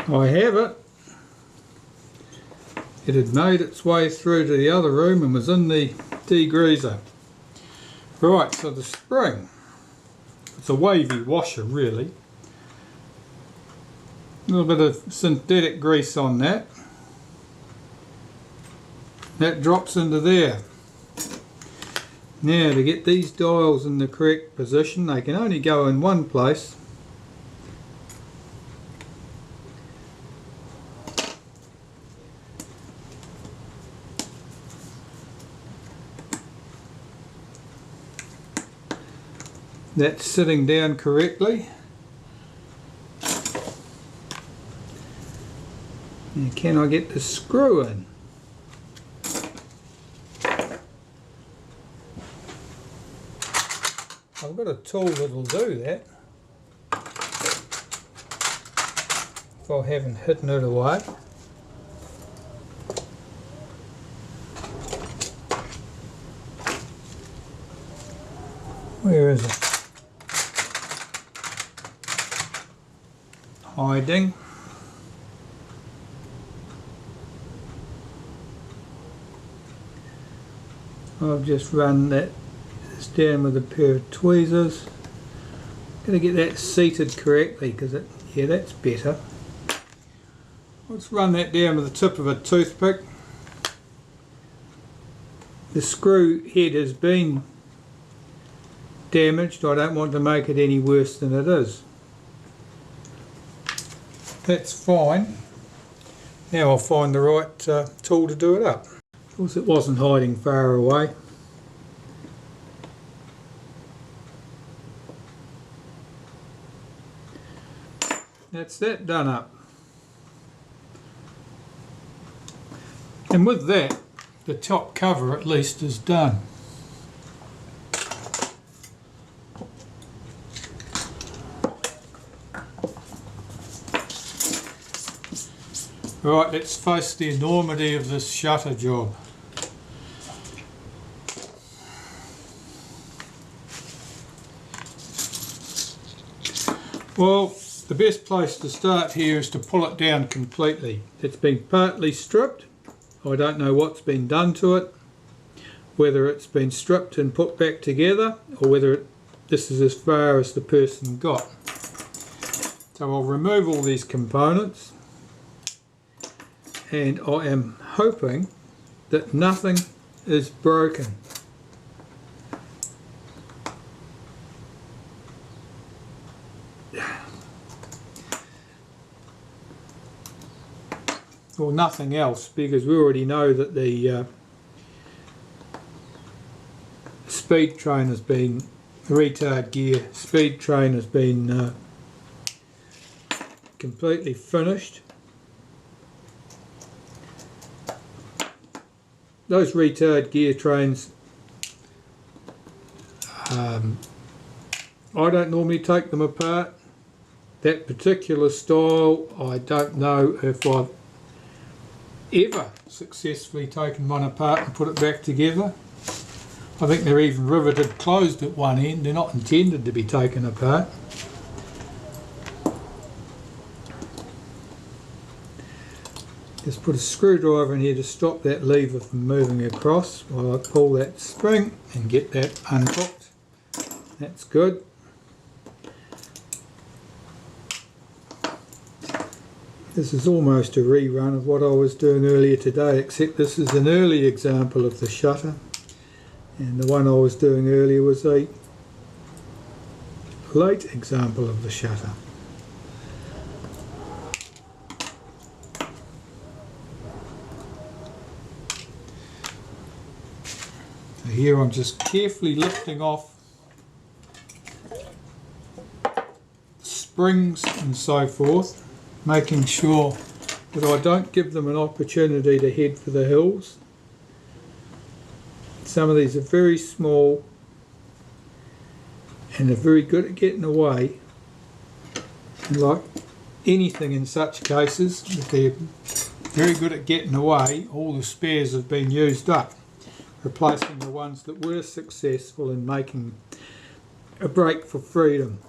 I have it. It had made its way through to the other room and was in the degreaser. Right, so the spring, it's a wavy washer really. A little bit of synthetic grease on that. That drops into there. Now to get these dials in the correct position, they can only go in one place. That's sitting down correctly. And can I get the screw in? I've got a tool that'll do that if I haven't hidden it away. Where is it? Hiding. I've just run that down with a pair of tweezers. Got to get that seated correctly because yeah, that's better. Let's run that down with the tip of a toothpick. The screw head has been damaged. I don't want to make it any worse than it is. That's fine. Now I'll find the right tool to do it up. Of course it wasn't hiding far away. That's that done up. And with that, the top cover at least is done. Right, let's face the enormity of this shutter job. Well, the best place to start here is to pull it down completely. It's been partly stripped. I don't know what's been done to it, whether it's been stripped and put back together or whether this is as far as the person got. So I'll remove all these components, and I am hoping that nothing is broken. Or nothing else, because we already know that the speed train has been, the retard gear speed train has been completely finished. Those retard gear trains, I don't normally take them apart. That particular style, I don't know if I've ever successfully taken one apart and put it back together. I think they're even riveted closed at one end. They're not intended to be taken apart. Just put a screwdriver in here to stop that lever from moving across while I pull that spring and get that unhooked. That's good. This is almost a rerun of what I was doing earlier today, except this is an early example of the shutter, and the one I was doing earlier was a late example of the shutter. So here I'm just carefully lifting off springs and so forth, making sure that I don't give them an opportunity to head for the hills. Some of these are very small and they're very good at getting away. And like anything in such cases, if they're very good at getting away, all the spares have been used up, replacing the ones that were successful in making a break for freedom.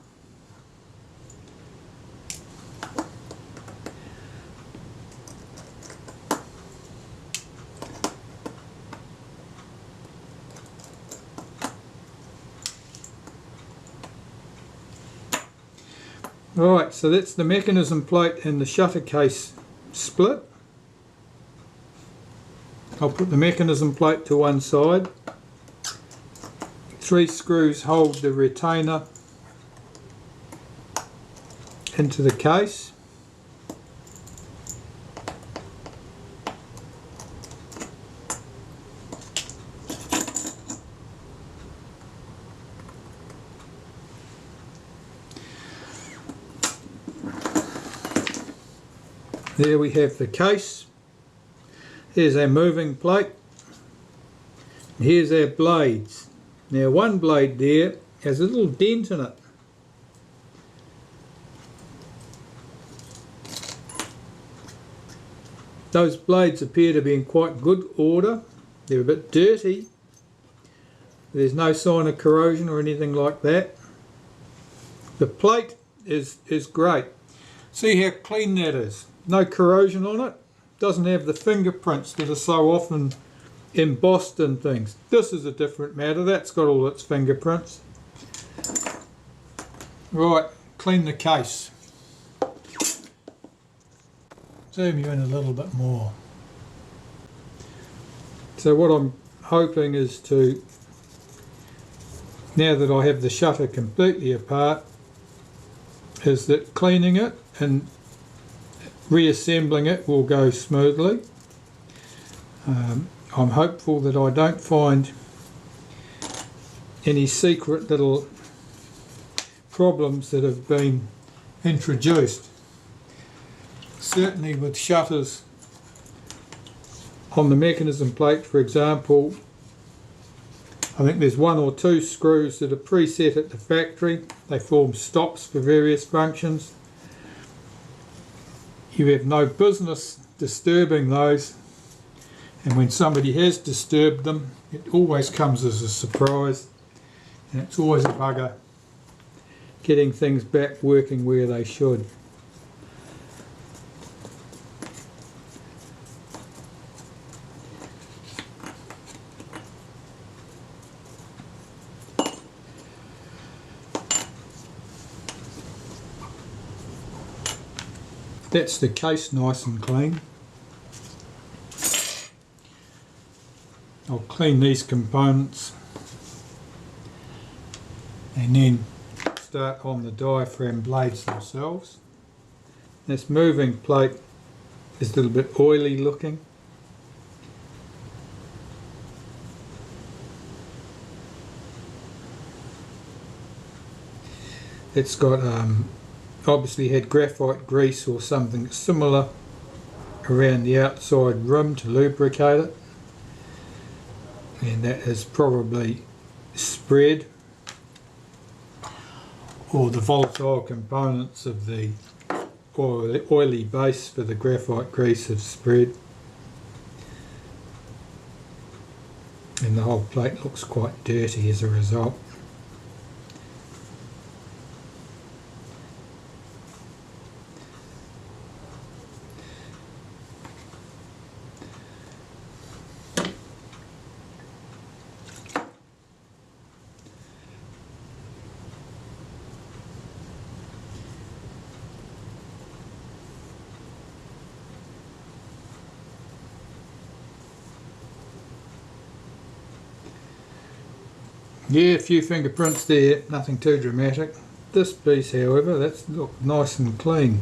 Right, so that's the mechanism plate and the shutter case split. I'll put the mechanism plate to one side. 3 screws hold the retainer into the case. There we have the case. Here's our moving plate. And here's our blades. Now one blade there has a little dent in it. Those blades appear to be in quite good order. They're a bit dirty. There's no sign of corrosion or anything like that. The plate is great. See how clean that is. No corrosion on it. Doesn't have the fingerprints that are so often embossed in things. This is a different matter. That's got all its fingerprints. Right, clean the case. Zoom you in a little bit more. So what I'm hoping is to, now that I have the shutter completely apart, is that cleaning it and reassembling it will go smoothly. I'm hopeful that I don't find any secret little problems that have been introduced. Certainly with shutters on the mechanism plate, for example, I think there's 1 or 2 screws that are preset at the factory. They form stops for various functions. You have no business disturbing those, and when somebody has disturbed them, it always comes as a surprise, and it's always a bugger getting things back working where they should. That's the case nice and clean. I'll clean these components and then start on the diaphragm blades themselves. This moving plate is a little bit oily looking. It's got obviously had graphite grease or something similar around the outside rim to lubricate it, and that has probably spread, or the volatile components of the oily base for the graphite grease have spread, and the whole plate looks quite dirty as a result. Yeah, a few fingerprints there, nothing too dramatic. This piece, however, that's looked nice and clean.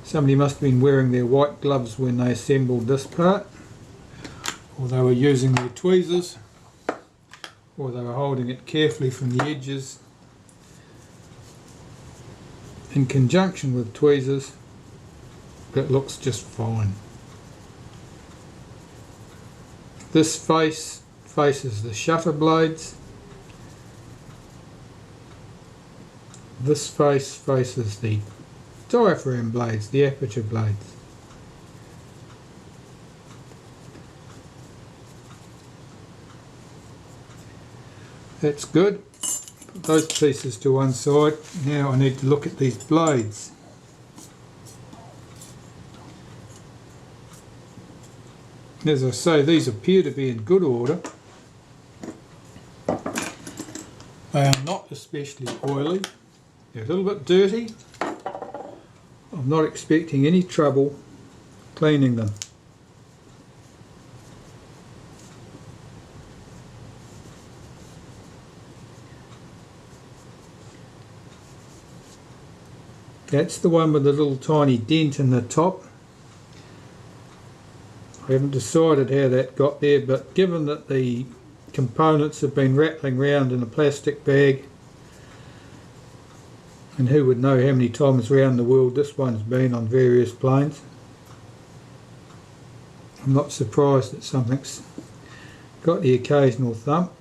Somebody must have been wearing their white gloves when they assembled this part, or they were using their tweezers, or they were holding it carefully from the edges in conjunction with tweezers. It looks just fine. This face faces the shutter blades. This face faces the diaphragm blades, the aperture blades. That's good. Put those pieces to one side. Now I need to look at these blades. As I say, these appear to be in good order. They are not especially oily. They're a little bit dirty, I'm not expecting any trouble cleaning them. That's the one with the little tiny dent in the top. I haven't decided how that got there, but given that the components have been rattling around in a plastic bag, and who would know how many times around the world this one's been on various planes, I'm not surprised that something's got the occasional thump.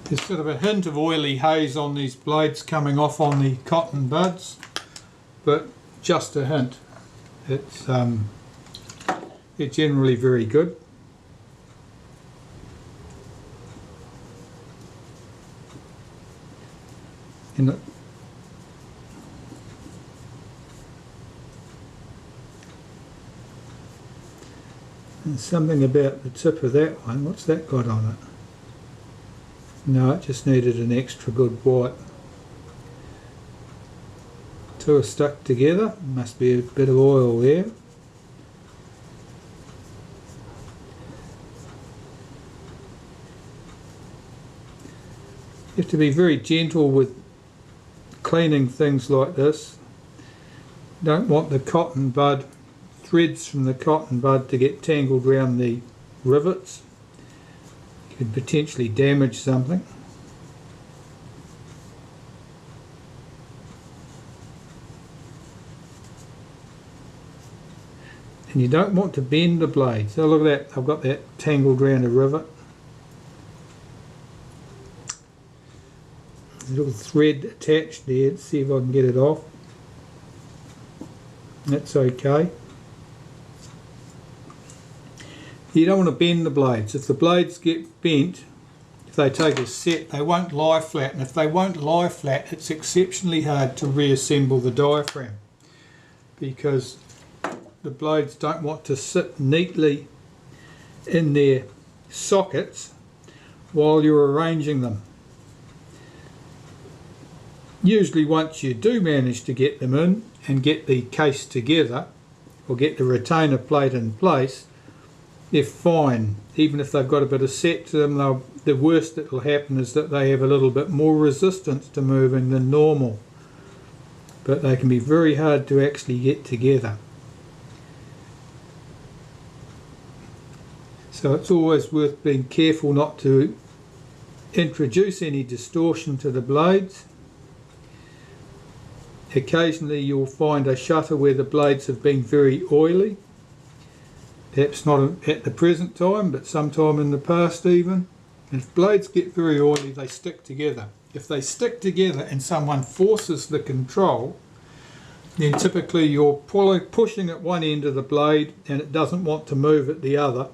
There's sort of a hint of oily haze on these blades coming off on the cotton buds, but just a hint. It's they're generally very good. And there's something about the tip of that one. What's that got on it? No, it just needed an extra good wipe. Two are stuck together. Must be a bit of oil there. You have to be very gentle with cleaning things like this. Don't want the cotton bud, threads from the cotton bud to get tangled around the rivets. Could potentially damage something. And you don't want to bend the blades. So look at that, I've got that tangled around a rivet. There's a little thread attached there. Let's see if I can get it off. That's okay. You don't want to bend the blades. If the blades get bent, if they take a set, they won't lie flat. And if they won't lie flat, it's exceptionally hard to reassemble the diaphragm, because the blades don't want to sit neatly in their sockets while you're arranging them. Usually once you do manage to get them in and get the case together, or get the retainer plate in place, they're fine. Even if they've got a bit of set to them, the worst that will happen is that they have a little bit more resistance to moving than normal. But they can be very hard to actually get together. So it's always worth being careful not to introduce any distortion to the blades. Occasionally you'll find a shutter where the blades have been very oily. Perhaps not at the present time, but sometime in the past even. And if blades get very oily, they stick together. If they stick together and someone forces the control, then typically you're pushing at one end of the blade and it doesn't want to move at the other,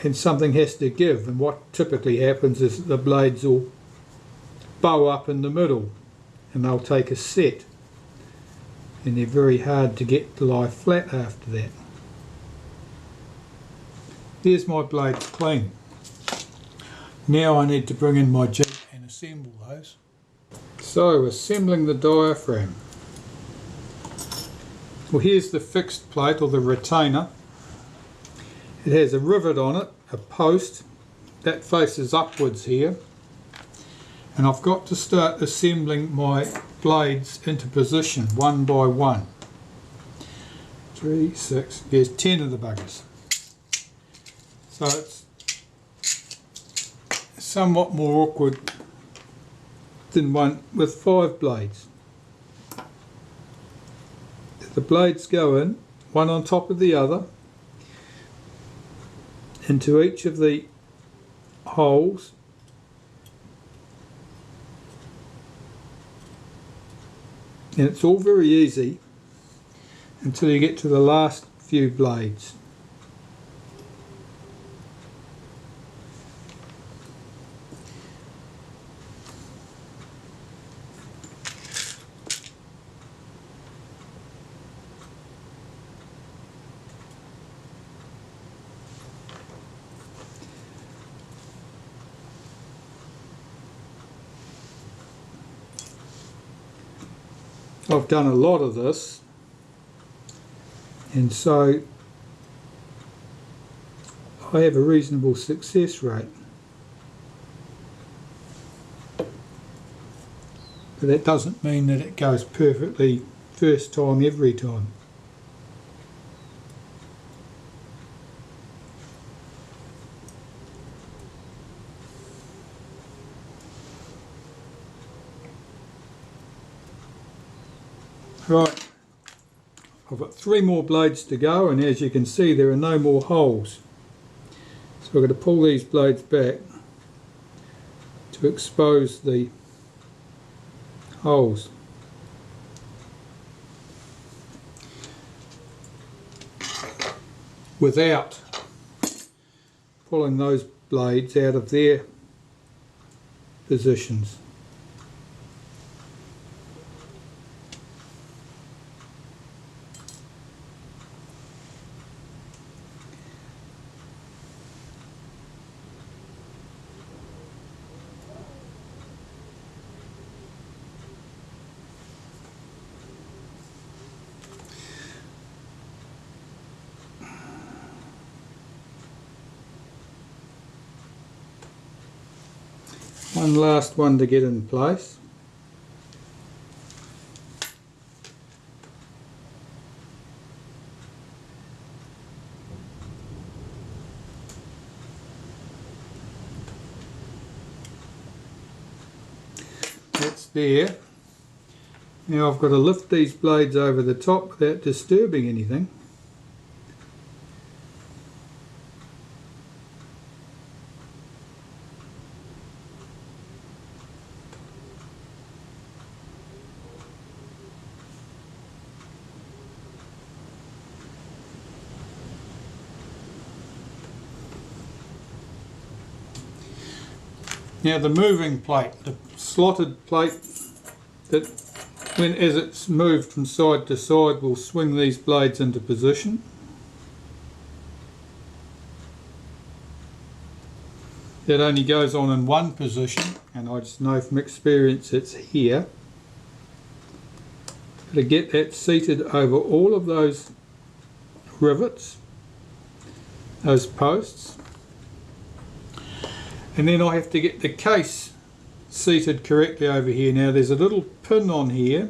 and something has to give. And what typically happens is that the blades will bow up in the middle and they'll take a set, and they're very hard to get to lie flat after that. There's my blades clean. Now I need to bring in my jig and assemble those. So, assembling the diaphragm. Well, here's the fixed plate, or the retainer. It has a rivet on it, a post, that faces upwards here. And I've got to start assembling my blades into position one by one. 3, 6, there's 10 of the buggers. So it's somewhat more awkward than one with 5 blades. The blades go in, one on top of the other, into each of the holes, and it's all very easy until you get to the last few blades. I've done a lot of this, and so I have a reasonable success rate. But that doesn't mean that it goes perfectly first time every time. Right, I've got 3 more blades to go, and as you can see there are no more holes. So I'm going to pull these blades back to expose the holes. Without pulling those blades out of their positions. One last one to get in place. That's there. Now I've got to lift these blades over the top without disturbing anything. Now the moving plate, the slotted plate that as it's moved from side to side will swing these blades into position. That only goes on in one position, and I just know from experience it's here. To get that seated over all of those rivets, those posts. And then I have to get the case seated correctly over here. Now there's a little pin on here,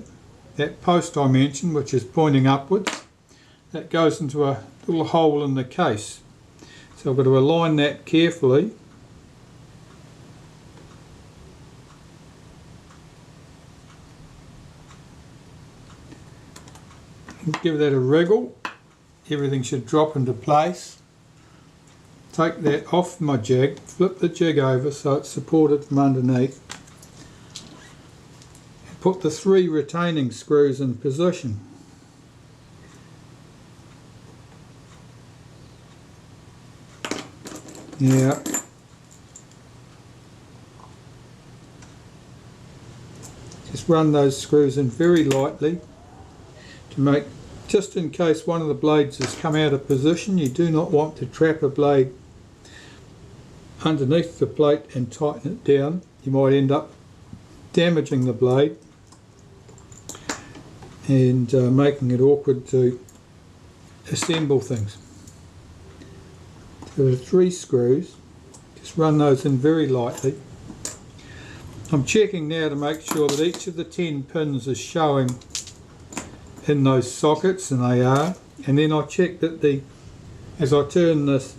that post I mentioned, which is pointing upwards. That goes into a little hole in the case. So I've got to align that carefully. Give that a wriggle. Everything should drop into place. Take that off my jig, flip the jig over so it's supported from underneath. And put the 3 retaining screws in position. Now, just run those screws in very lightly to make, just in case one of the blades has come out of position. You do not want to trap a blade underneath the plate and tighten it down. You might end up damaging the blade and making it awkward to assemble things. So there are 3 screws, just run those in very lightly. I'm checking now to make sure that each of the 10 pins is showing in those sockets, and they are, and then I check that as I turn this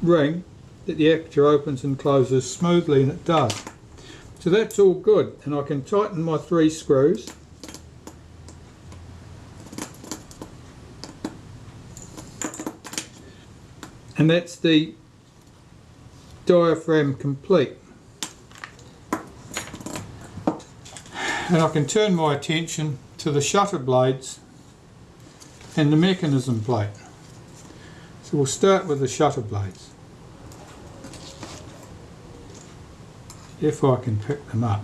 ring, that the aperture opens and closes smoothly, and it does. So that's all good, and I can tighten my 3 screws. And that's the diaphragm complete. And I can turn my attention to the shutter blades and the mechanism plate. So we'll start with the shutter blades, if I can pick them up.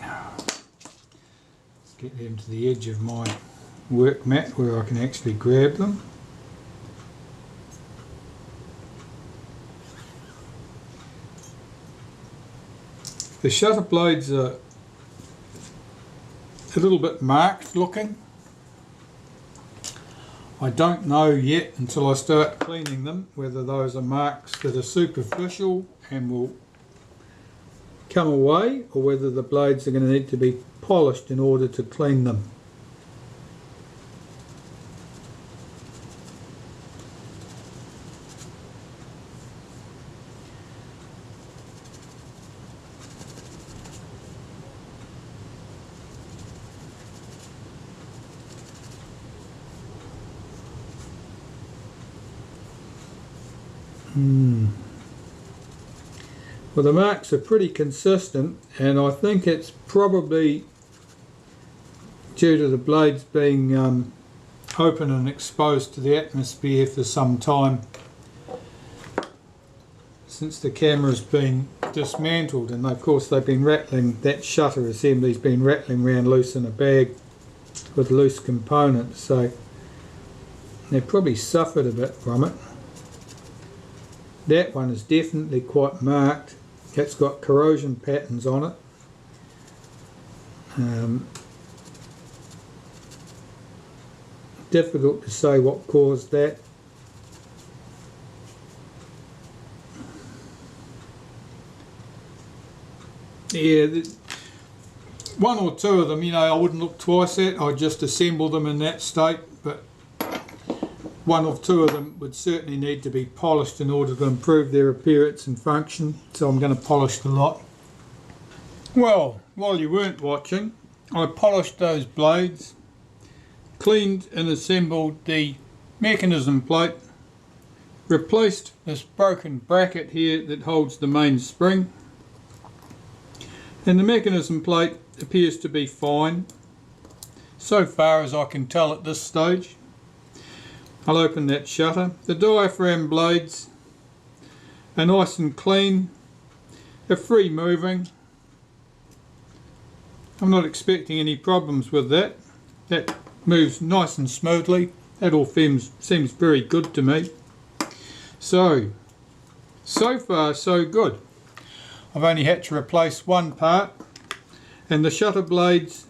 Let's get them to the edge of my work mat where I can actually grab them. The shutter blades are a little bit marked looking. I don't know yet until I start cleaning them whether those are marks that are superficial and will come away, or whether the blades are going to need to be polished in order to clean them. Well, the marks are pretty consistent, and I think it's probably due to the blades being open and exposed to the atmosphere for some time since the camera's been dismantled, and of course they've been rattling, that shutter assembly's been rattling around loose in a bag with loose components, so they've probably suffered a bit from it. That one is definitely quite marked. It's got corrosion patterns on it. Difficult to say what caused that. Yeah, one or two of them, you know, I wouldn't look twice at. I'd just assemble them in that state, but one or two of them would certainly need to be polished in order to improve their appearance and function, so I'm going to polish the lot. Well, while you weren't watching, I polished those blades, cleaned and assembled the mechanism plate, replaced this broken bracket here that holds the main spring, and the mechanism plate appears to be fine so far as I can tell at this stage. I'll open that shutter. The diaphragm blades are nice and clean, they're free moving. I'm not expecting any problems with that. That moves nice and smoothly. That all seems very good to me. So far so good. I've only had to replace one part, and the shutter blades,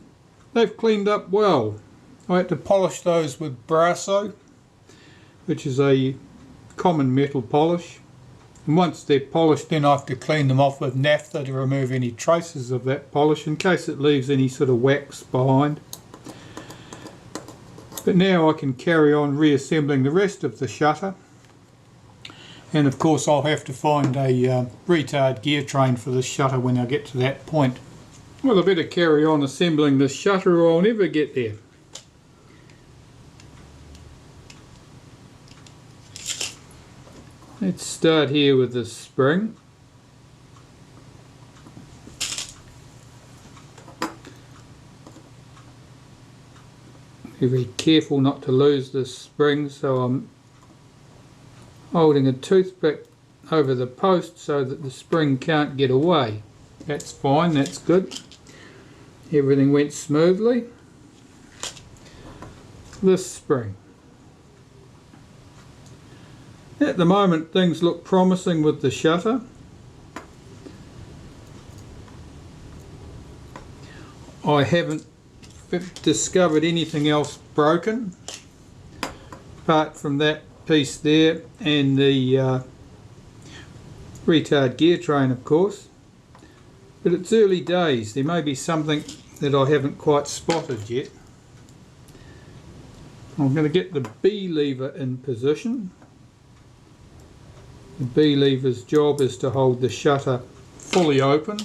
they've cleaned up well. I had to polish those with Brasso, which is a common metal polish, and once they're polished then I have to clean them off with naphtha to remove any traces of that polish in case it leaves any sort of wax behind. But now I can carry on reassembling the rest of the shutter, and of course I'll have to find a retard gear train for this shutter when I get to that point. Well, I better carry on assembling this shutter or I'll never get there. Let's start here with the spring. Be very careful not to lose this spring, so I'm holding a toothpick over the post so that the spring can't get away. That's fine, that's good. Everything went smoothly. This spring. At the moment things look promising with the shutter. I haven't discovered anything else broken apart from that piece there and the retard gear train, of course, but it's early days. There may be something that I haven't quite spotted yet. I'm going to get the B lever in position. The B lever's job is to hold the shutter fully open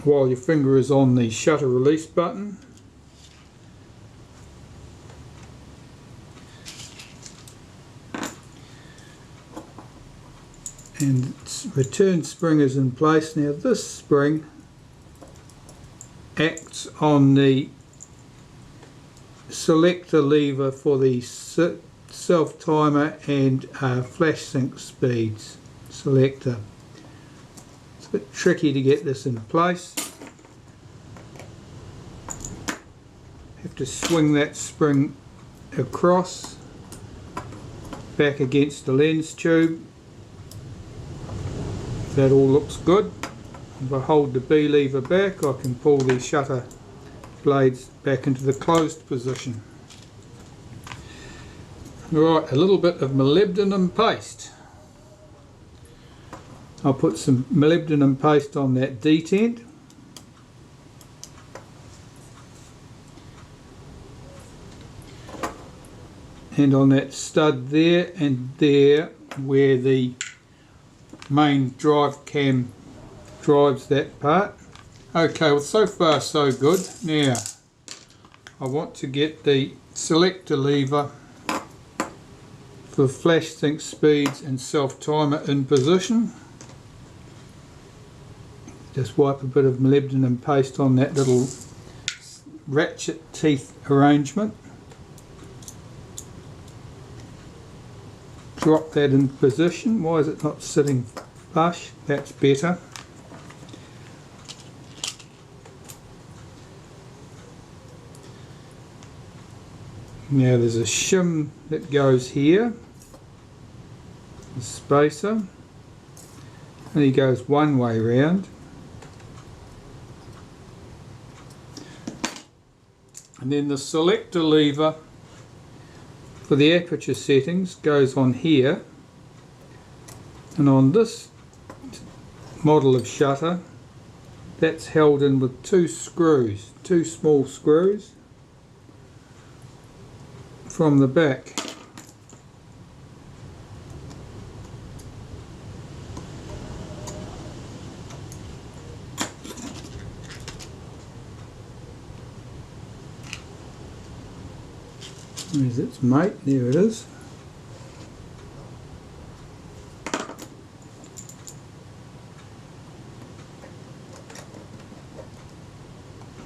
while your finger is on the shutter release button. And its return spring is in place. Now this spring acts on the selector lever for the self timer and flash sync speeds selector. It's a bit tricky to get this in place. Have to swing that spring across back against the lens tube. that all looks good. If I hold the B lever back, I can pull the shutter blades back into the closed position. Right, a little bit of molybdenum paste. I'll put some molybdenum paste on that detent. And on that stud there and there where the main drive cam drives that part. Okay, well so far so good. Now I want to get the selector lever for flash sync speeds and self timer in position. Just wipe a bit of molybdenum paste on that little ratchet teeth arrangement. Drop that in position. Why is it not sitting flush? That's better. Now there's a shim that goes here, the spacer, and he goes one way round. And then the selector lever for the aperture settings goes on here, and on this model of shutter that's held in with two screws, two small screws from the back. Where's its mate? There it is.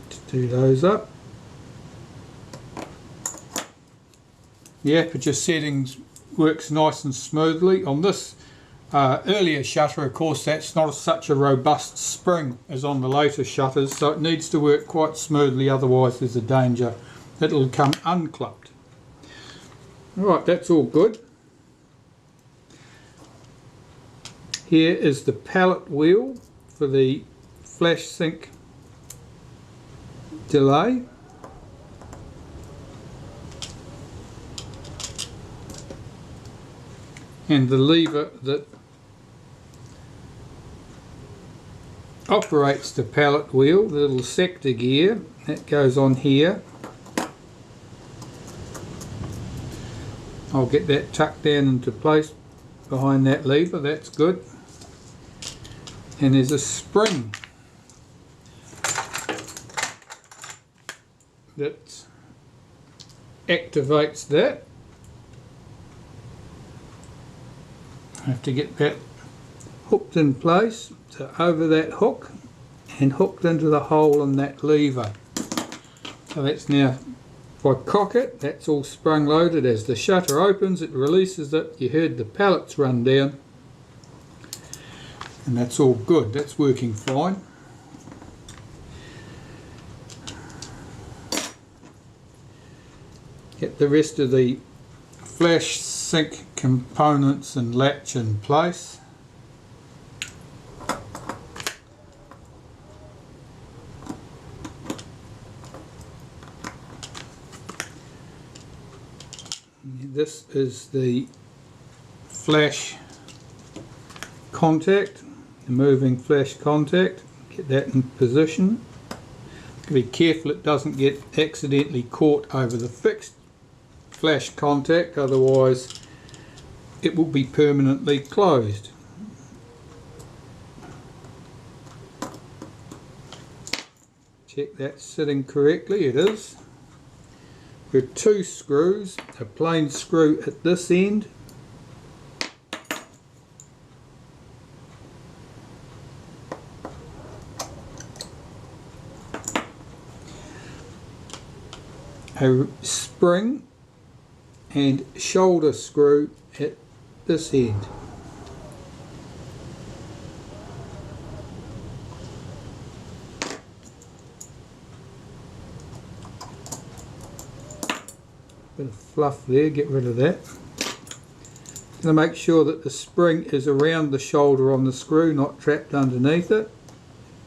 Let's do those up. The aperture settings works nice and smoothly. On this earlier shutter, of course, that's not such a robust spring as on the later shutters, so it needs to work quite smoothly, otherwise there's a danger that it'll come unclipped. Right, that's all good. Here is the pallet wheel for the flash sync delay. And the lever that operates the pallet wheel, the little sector gear, that goes on here. I'll get that tucked down into place behind that lever, that's good. And there's a spring that activates that. I have to get that hooked in place, so over that hook and hooked into the hole in that lever. So that's now, if I cock it, that's all sprung loaded. As the shutter opens, it releases it. You heard the pallets run down, and that's all good. That's working fine. Get the rest of the flash sync components and latch in place. This is the flash contact, the moving flash contact. Get that in position. Be careful it doesn't get accidentally caught over the fixed flash contact, otherwise it will be permanently closed. Check that's sitting correctly, it is. There are two screws, a plain screw at this end a spring and shoulder screw at this end. Bit of fluff there, get rid of that. to make sure that the spring is around the shoulder on the screw, not trapped underneath it.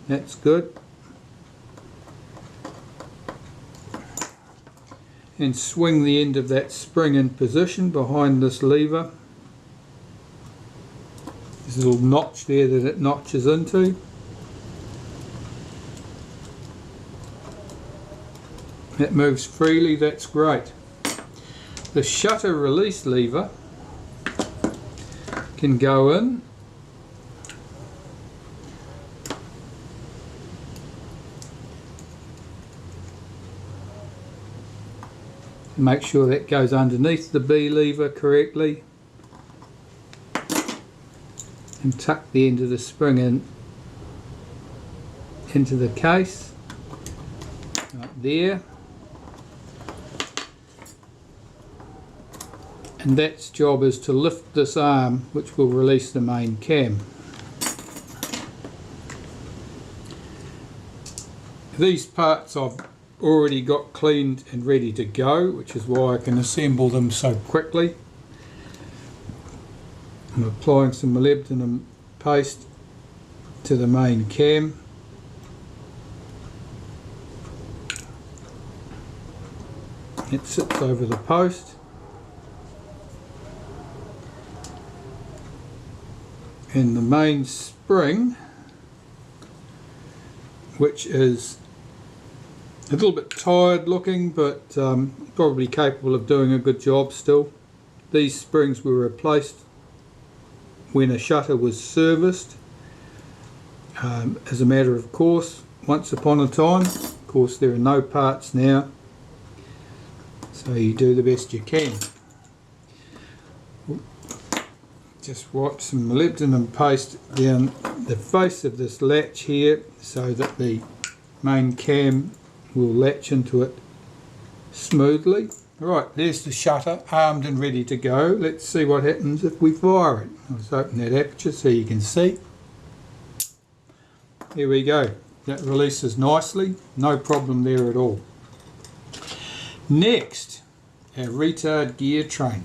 That's good. And swing the end of that spring in position behind this lever. There's a little notch there that it notches into. That moves freely, that's great. The shutter release lever can go in. Make sure that goes underneath the B lever correctly. And tuck the end of the spring in into the case. Right there. And that's job is to lift this arm, which will release the main cam. These parts I've already got cleaned and ready to go, which is why I can assemble them so quickly. I'm applying some molybdenum paste to the main cam. It sits over the post. And the main spring, which is a little bit tired looking, but probably capable of doing a good job still. These springs were replaced when a shutter was serviced, as a matter of course, once upon a time. Of course, there are no parts now, so you do the best you can. Just wipe some molybdenum paste down the face of this latch here so that the main cam will latch into it smoothly. Right, there's the shutter armed and ready to go. Let's see what happens if we fire it. Let's open that aperture so you can see. Here we go. That releases nicely, no problem there at all. Next, our retard gear train.